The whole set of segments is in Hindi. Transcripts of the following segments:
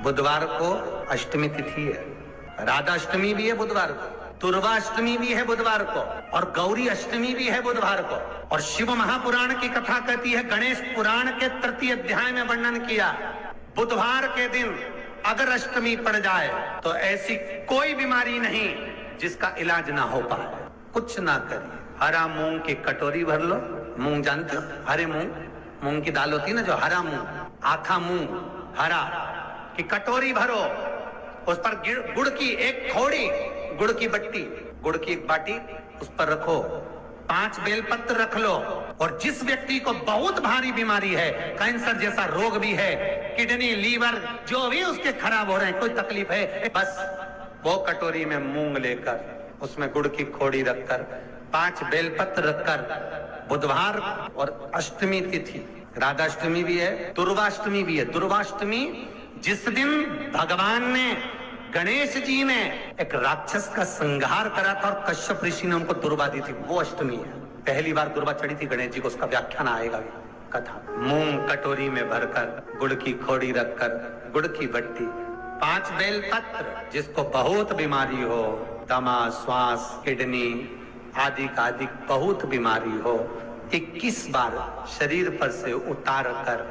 बुधवार को अष्टमी तिथि है, राधा अष्टमी भी है बुधवार को, दुर्गा अष्टमी भी है बुधवार को, और गौरी अष्टमी भी है बुधवार को। और शिव महापुराण की कथा कहती है, गणेश पुराण के 3 अध्याय में वर्णन किया, बुधवार के दिन अगर अष्टमी पड़ जाए तो ऐसी कोई बीमारी नहीं जिसका इलाज ना हो पाए। कुछ ना करिए, हरा मूंग की कटोरी भर लो, मूंग जानते हो, हरे मूंग, मूंग की दाल होती है ना जो हरा मूंग, आखा मूंग हरा की कटोरी भरो, उस पर गुड़ की एक खोड़ी, गुड़ की बट्टी, गुड़ की एक बाटी उस पर रखो, 5 बेलपत्र रख लो, और जिस व्यक्ति को बहुत भारी बीमारी है, कैंसर जैसा रोग भी है, किडनी लीवर जो भी उसके खराब हो रहे हैं, कोई तकलीफ है, बस वो कटोरी में मूंग लेकर उसमें गुड़ की खोड़ी रखकर 5 बेलपत्र रखकर, बुधवार और अष्टमी तिथि, राधाष्टमी भी है, दुर्गाष्टमी भी है। दुर्गाष्टमी जिस दिन भगवान ने, गणेश जी ने एक राक्षस का संहार करा था और कश्यप ऋषि ने उनको दुर्वा दी थी, वो अष्टमी है। पहली बार दुर्वा चढ़ी थी गणेश जी को, उसका व्याख्यान आएगा कथा। मूंग कटोरी में भरकर, गुड़ की खोड़ी रखकर, गुड़ की बट्टी, 5 बेलपत्र, जिसको बहुत बीमारी हो, दमा, श्वास, किडनी आदि का आदि बहुत बीमारी हो, 21 बार शरीर पर से उतार कर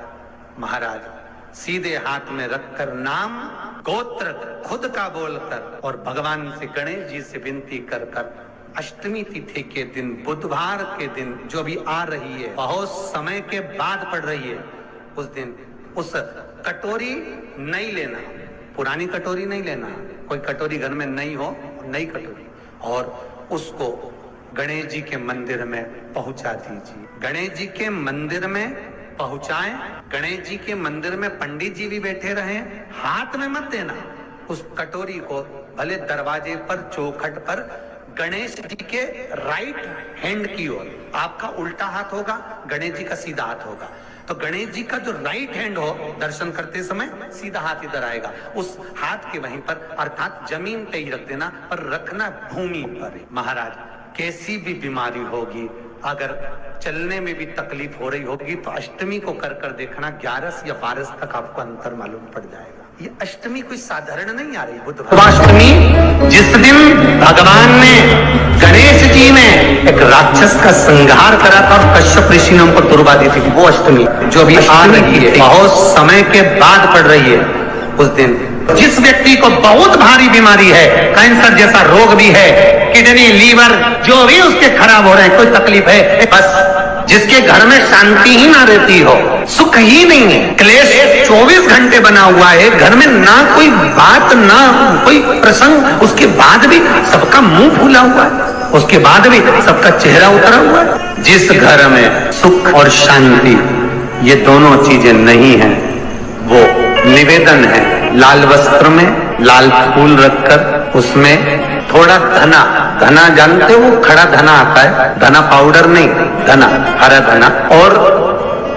महाराज सीधे हाथ में रखकर, नाम गोत्र खुद का बोलकर और भगवान से, गणेश जी से विनती कर कर, अष्टमी तिथि के दिन, बुधवार के दिन जो भी आ रही है, बहुत समय के बाद पड़ रही है, उस दिन उस कटोरी नहीं लेना, पुरानी कटोरी नहीं लेना, कोई कटोरी घर में नहीं हो, नई कटोरी, और उसको गणेश जी के मंदिर में पहुंचा दीजिए। गणेश जी के मंदिर में पहुंचाएं, गणेश जी के मंदिर में पंडित जी भी बैठे रहें, हाथ में मत देना उस कटोरी को, भले दरवाजे पर, चौखट पर, गणेश जी के राइट हैंड की ओर, आपका उल्टा हाथ होगा, गणेश जी का सीधा हाथ होगा, तो गणेश जी का जो राइट हैंड हो, दर्शन करते समय सीधा हाथ इधर आएगा, उस हाथ के वहीं पर, अर्थात जमीन पे ही रख देना, पर रखना भूमि पर। महाराज कैसी भी बीमारी होगी, अगर चलने में भी तकलीफ हो रही होगी, तो अष्टमी को कर कर देखना, 11 या 12 तक आपको अंतर मालूम पड़ जाएगा। ये अष्टमी कोई साधारण नहीं आ रही, बुधवाष्टमी जिस दिन भगवान ने, गणेश जी ने एक राक्षस का संहार करा था और कश्यप ऋषि ने उनको दुर्वा दी थी, वो अष्टमी जो भी आ रही है, बहुत समय के बाद पड़ रही है, उस दिन जिस व्यक्ति को बहुत भारी बीमारी है, कैंसर जैसा रोग भी है, किडनी लीवर जो भी उसके खराब हो रहे हैं, कोई तकलीफ है, बस जिसके घर में शांति ही ना रहती हो, सुख ही नहीं है, क्लेश 24 घंटे बना हुआ है, घर में ना कोई बात, ना कोई प्रसंग, उसके बाद भी सबका मुंह फूला हुआ है, उसके बाद भी सबका चेहरा उतरा हुआ है। जिस घर में सुख और शांति ये दोनों चीजें नहीं है, वो निवेदन है, लाल वस्त्र में लाल फूल रखकर, उसमें थोड़ा धना, धना जानते हो, वो खड़ा धना आता है, धना पाउडर नहीं, धना, हरा धना, और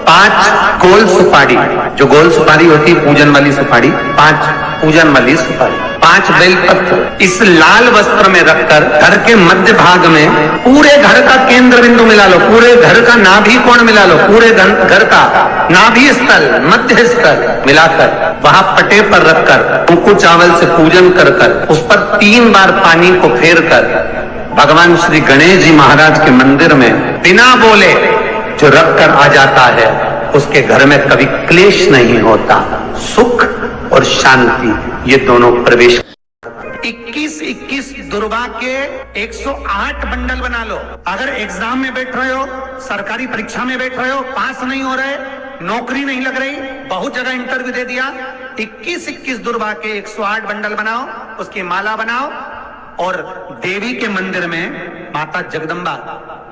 5 गोल सुपारी, जो गोल सुपारी होती है पूजन वाली सुपारी, 5 पूजन वाली सुपारी, 5 बेलपत्र, इस लाल वस्त्र में रखकर घर के मध्य भाग में पूरे घर का केंद्र बिंदु मिला लो, पूरे घर का नाभि कोण मिला लो, पूरे घर का नाभि स्थल, मध्य स्थल मिलाकर वहां पटे पर रखकर, कुंकू चावल से पूजन कर कर, उस पर 3 बार पानी को फेर कर, भगवान श्री गणेश जी महाराज के मंदिर में बिना बोले जो रखकर आ जाता है, उसके घर में कभी क्लेश नहीं होता, सुख और शांति ये दोनों प्रवेश। 21 दुर्गा के 108 बंडल बना लो। अगर एग्जाम में बैठ रहे हो, सरकारी परीक्षा में बैठ रहे हो, पास नहीं हो रहे, नौकरी नहीं लग रही, बहुत जगह इंटरव्यू दे दिया, 21 दुर्गा के 108 बंडल बनाओ, उसकी माला बनाओ, और देवी के मंदिर में, माता जगदम्बा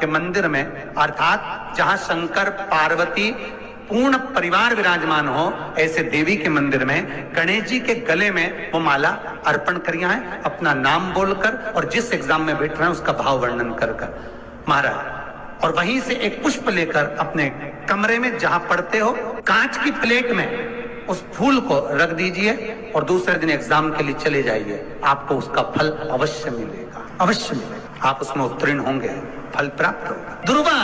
के मंदिर में, अर्थात जहां शंकर पार्वती पूर्ण परिवार विराजमान हो, ऐसे देवी के मंदिर में गणेश जी के गले में वो माला अर्पण करिया है, अपना नाम बोलकर, और जिस एग्जाम में बैठ रहे हैं उसका भाव वर्णन कर कर महाराज, और वहीं से एक पुष्प लेकर अपने कमरे में जहां पढ़ते हो, कांच की प्लेट में उस फूल को रख दीजिए, और दूसरे दिन एग्जाम के लिए चले जाइए, आपको उसका फल अवश्य मिलेगा, अवश्य मिलेगा, आप उसमें उत्तीर्ण होंगे, फल प्राप्त होगा। दुर्गा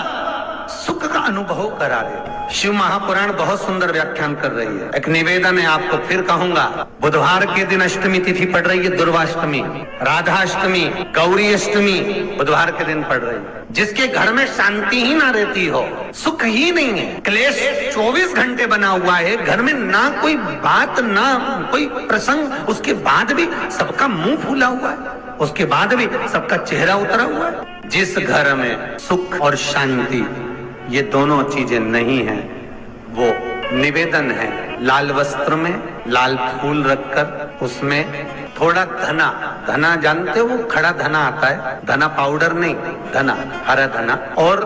सुख का अनुभव करा दे। शिव महापुराण बहुत सुंदर व्याख्यान कर रही है। एक निवेदन है आपको, फिर कहूंगा, बुधवार के दिन अष्टमी तिथि पड़ रही है, दुर्वाष्टमी, राधाष्टमी, गौरी अष्टमी बुधवार के दिन पड़ रही है। जिसके घर में शांति ही ना रहती हो, सुख ही नहीं है, क्लेश 24 घंटे बना हुआ है, घर में ना कोई बात ना कोई प्रसंग, उसके बाद भी सबका मुंह फूला हुआ है, उसके बाद भी सबका चेहरा उतरा हुआ है। जिस घर में सुख और शांति ये दोनों चीजें नहीं है, वो निवेदन है, लाल वस्त्र में लाल फूल रखकर उसमें थोड़ा धना, धना जानते हो, वो खड़ा धना आता है, धना पाउडर नहीं, धना, हरा धना, और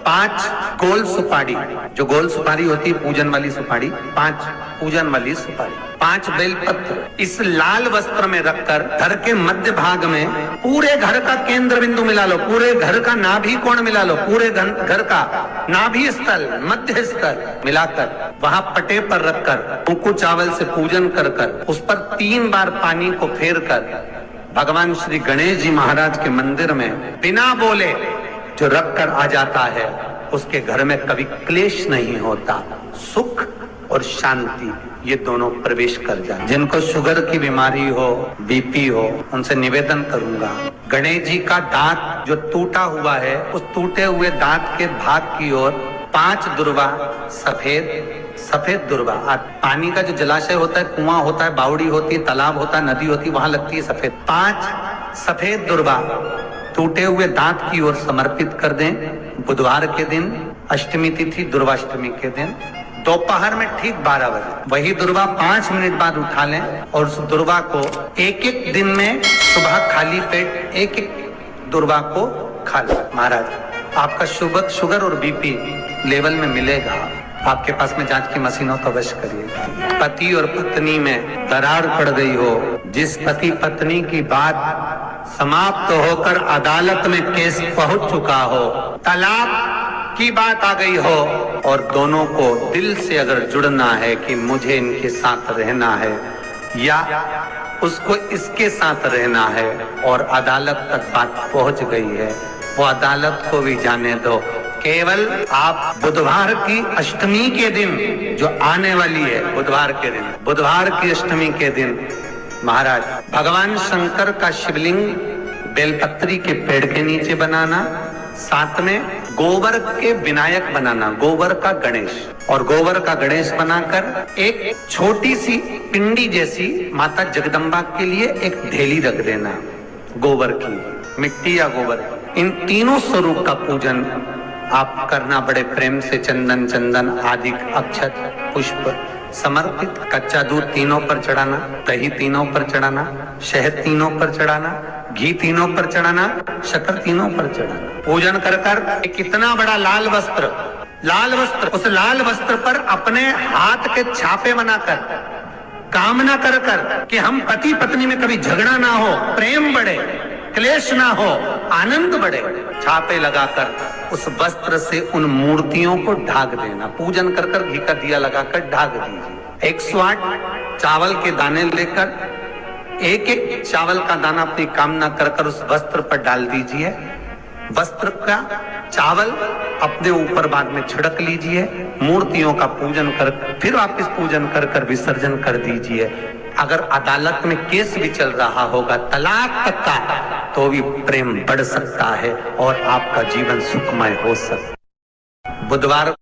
5 गोल सुपारी, जो गोल सुपारी होती है पूजन वाली सुपारी, 5 पूजन वाली सुपारी, 5 बेलपत्र इस लाल वस्त्र में रखकर घर के मध्य भाग में पूरे घर का केंद्र बिंदु मिला लो, पूरे घर का नाभि कोण मिला लो, पूरे घर का नाभि स्थल, मध्य स्थल मिलाकर वहां पटे पर रखकर कुंकू चावल से पूजन कर कर उस पर 3 बार पानी को फेर कर भगवान श्री गणेश जी महाराज के मंदिर में बिना बोले जो रख कर आ जाता है, उसके घर में कभी क्लेश नहीं होता, सुख और शांति ये दोनों प्रवेश कर जाए। जिनको शुगर की बीमारी हो, बीपी हो, उनसे निवेदन करूंगा, गणेश जी का दांत जो टूटा हुआ है, उस टूटे हुए दांत के भाग की ओर 5 दुर्वा, सफेद दुर्वा, पानी का जो जलाशय होता है, कुआं होता है, बावड़ी होती है, तालाब होता है, नदी होती है, वहां लगती है सफेद, 5 सफेद दुर्वा टूटे हुए दांत की ओर समर्पित कर दें। बुधवार के दिन अष्टमी तिथि, दुर्वाष्टमी के दिन दोपहर में ठीक 12 बजे वही दुर्वा 5 मिनट बाद उठा लें और उस दुर्वा को एक दिन में सुबह खाली पेट एक दुर्वा को खा लें। महाराज आपका शुगर और बीपी लेवल में मिलेगा। आपके पास में जांच की मशीन हो तो अवश्य करिएगा। पति और पत्नी में दरार पड़ गई हो, जिस पति पत्नी की बात समाप्त होकर अदालत में केस पहुंच चुका हो, तलाक की बात आ गई हो और दोनों को दिल से अगर जुड़ना है कि मुझे इनके साथ रहना है या उसको इसके साथ रहना है और अदालत तक बात पहुंच गई है, वो अदालत को भी जाने दो। केवल आप बुधवार की अष्टमी के दिन जो आने वाली है, बुधवार के दिन, बुधवार की अष्टमी के दिन महाराज भगवान शंकर का शिवलिंग बेलपत्री के पेड़ के नीचे बनाना, साथ में गोबर के विनायक बनाना, गोबर का गणेश, और गोबर का गणेश बनाकर एक छोटी सी पिंडी जैसी माता जगदम्बा के लिए एक ढेली रख देना, गोबर की, मिट्टी या गोबर। इन तीनों स्वरूप का पूजन आप करना बड़े प्रेम से, चंदन आदि अक्षत पुष्प समर्पित, कच्चा दूध तीनों पर चढ़ाना, दही तीनों पर चढ़ाना, शहद तीनों पर चढ़ाना, घी तीनों पर चढ़ाना, शक्कर तीनों पर चढ़ाना। पूजन कर कर कितना बड़ा लाल वस्त्र, उस लाल वस्त्र पर अपने हाथ के छापे बनाकर कामना कर कर कि हम पति पत्नी में कभी झगड़ा ना हो, प्रेम बढ़े, क्लेश ना हो, आनंद बढ़े, छापे लगाकर उस वस्त्र से उन मूर्तियों को ढाक देना। पूजन कर कर घी का दिया लगाकर ढाक दीजिए। 108 चावल के दाने लेकर एक चावल का दाना अपनी कामना कर कर उस वस्त्र पर डाल दीजिए। वस्त्र का चावल अपने ऊपर बाद में छिड़क लीजिए। मूर्तियों का पूजन कर फिर वापिस पूजन कर कर विसर्जन कर दीजिए। अगर अदालत में केस भी चल रहा होगा तलाक तक का, तो भी प्रेम बढ़ सकता है और आपका जीवन सुखमय हो सकता। बुधवार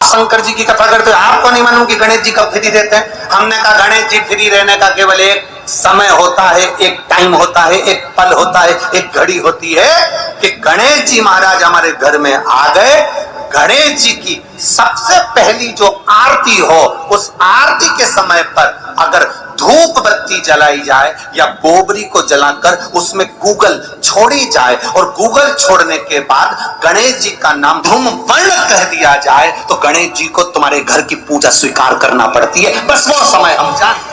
शंकर जी की कथा करते हुए आपको नहीं मालूम कि गणेश जी कब फ्री रहते हैं। हमने कहा गणेश जी फ्री रहने का केवल एक समय होता है, एक टाइम होता है, एक पल होता है, एक घड़ी होती है कि गणेश जी महाराज हमारे घर में आ गए। गणेश जी की सबसे पहली जो आरती हो, उस आरती के समय पर अगर धूप बत्ती जलाई जाए या गोबरी को जलाकर उसमें गूगल छोड़ी जाए और गूगल छोड़ने के बाद गणेश जी का नाम धूम वर्ण कह दिया जाए, तो गणेश जी को तुम्हारे घर की पूजा स्वीकार करना पड़ती है। बस वो समय हम जानते